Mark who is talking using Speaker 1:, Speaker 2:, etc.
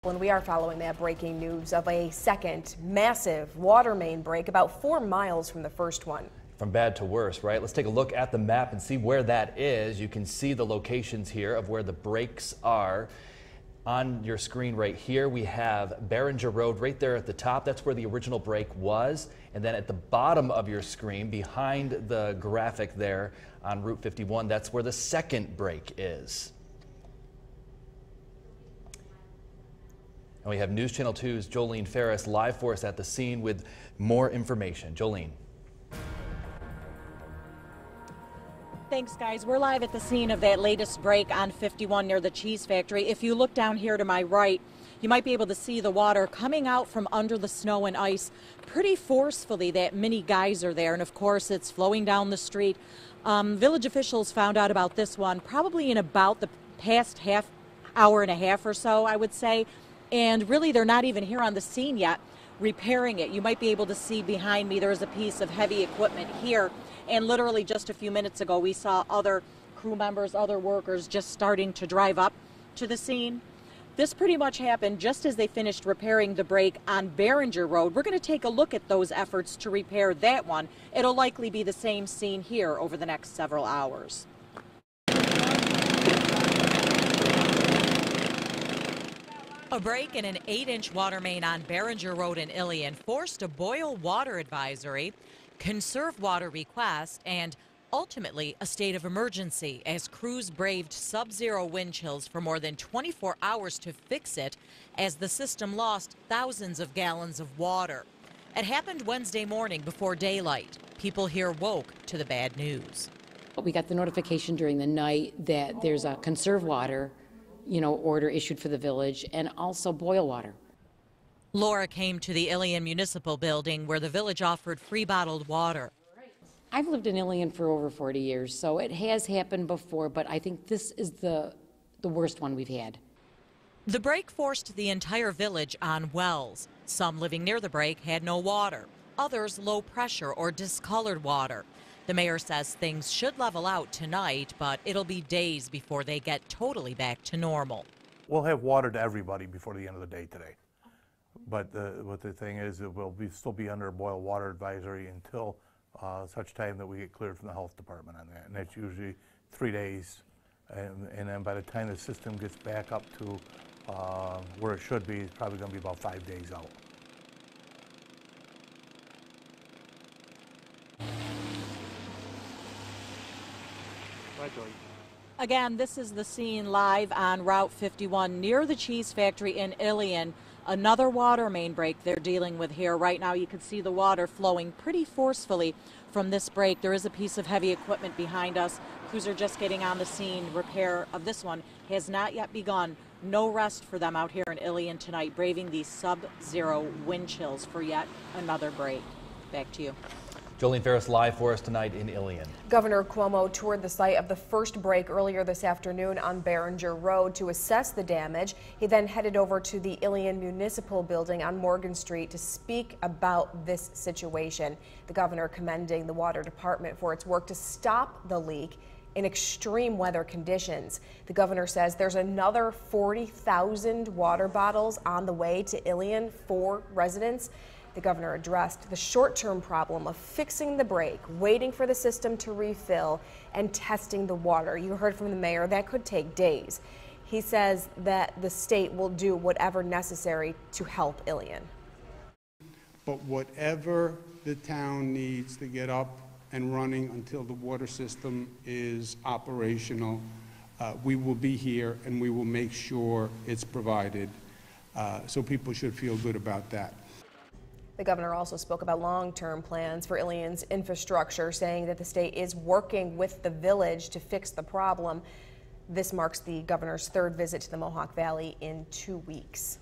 Speaker 1: And we are following that breaking news of a second massive water main break about 4 miles from the first one.
Speaker 2: From bad to worse, right? Let's take a look at the map and see where that is. You can see the locations here of where the breaks are. On your screen right here, we have Behringer Road right there at the top. That's where the original break was. And then at the bottom of your screen, behind the graphic there on Route 51, that's where the second break is. And we have News Channel 2's Jolene Ferris live for us at the scene with more information. Jolene.
Speaker 3: Thanks, guys. We're live at the scene of that latest break on 51 near the cheese factory. If you look down here to my right, you might be able to see the water coming out from under the snow and ice pretty forcefully, that mini geyser there. And of course, it's flowing down the street. Village officials found out about this one probably in about the past hour and a half or so, I would say. And really, they're not even here on the scene yet repairing it. You might be able to see behind me, there is a piece of heavy equipment here. And literally just a few minutes ago, we saw other crew members, other workers just starting to drive up to the scene. This pretty much happened just as they finished repairing the break on Behringer Road. We're going to take a look at those efforts to repair that one. It'll likely be the same scene here over the next several hours. A break in an 8-inch water main on Behringer Road in Ilion forced a boil water advisory, conserve water request, and ultimately a state of emergency as crews braved sub-zero wind chills for more than 24 hours to fix it as the system lost thousands of gallons of water. It happened Wednesday morning before daylight. People here woke to the bad news.
Speaker 4: We got the notification during the night that there's a conserve water, order issued for the village, and also boil water.
Speaker 3: Laura came to the Ilion Municipal Building where the village offered free bottled water.
Speaker 4: I've lived in Ilion for over 40 years, so it has happened before, but I think this is the worst one we've had.
Speaker 3: The break forced the entire village on wells. Some living near the break had no water, others low pressure or discolored water. The mayor says things should level out tonight, but it'll be days before they get totally back to normal.
Speaker 5: We'll have water to everybody before the end of the day today. But the thing is, it will still be under a boil water advisory until such time that we get cleared from the health department on that. And that's usually 3 days. And then by the time the system gets back up to where it should be, it's probably going to be about 5 days out.
Speaker 3: Again, this is the scene live on Route 51 near the cheese factory in Ilion. Another water main break they're dealing with here. Right now you can see the water flowing pretty forcefully from this break. There is a piece of heavy equipment behind us. Crews are just getting on the scene. Repair of this one has not yet begun. No rest for them out here in Ilion tonight, braving these sub-zero wind chills for yet another break. Back to you.
Speaker 2: Jolene Ferris live for us tonight in Ilion.
Speaker 1: Governor Cuomo toured the site of the first break earlier this afternoon on Behringer Road to assess the damage. He then headed over to the Ilion Municipal Building on Morgan Street to speak about this situation. The governor commending the water department for its work to stop the leak in extreme weather conditions. The governor says there's another 40,000 water bottles on the way to Ilion for residents. The governor addressed the short-term problem of fixing the break, waiting for the system to refill, and testing the water. You heard from the mayor, that could take days. He says that the state will do whatever necessary to help Ilion.
Speaker 6: But whatever the town needs to get up and running until the water system is operational, we will be here and we will make sure it's provided. So people should feel good about that.
Speaker 1: The governor also spoke about long-term plans for Ilion's infrastructure, saying that the state is working with the village to fix the problem. This marks the governor's third visit to the Mohawk Valley in 2 weeks.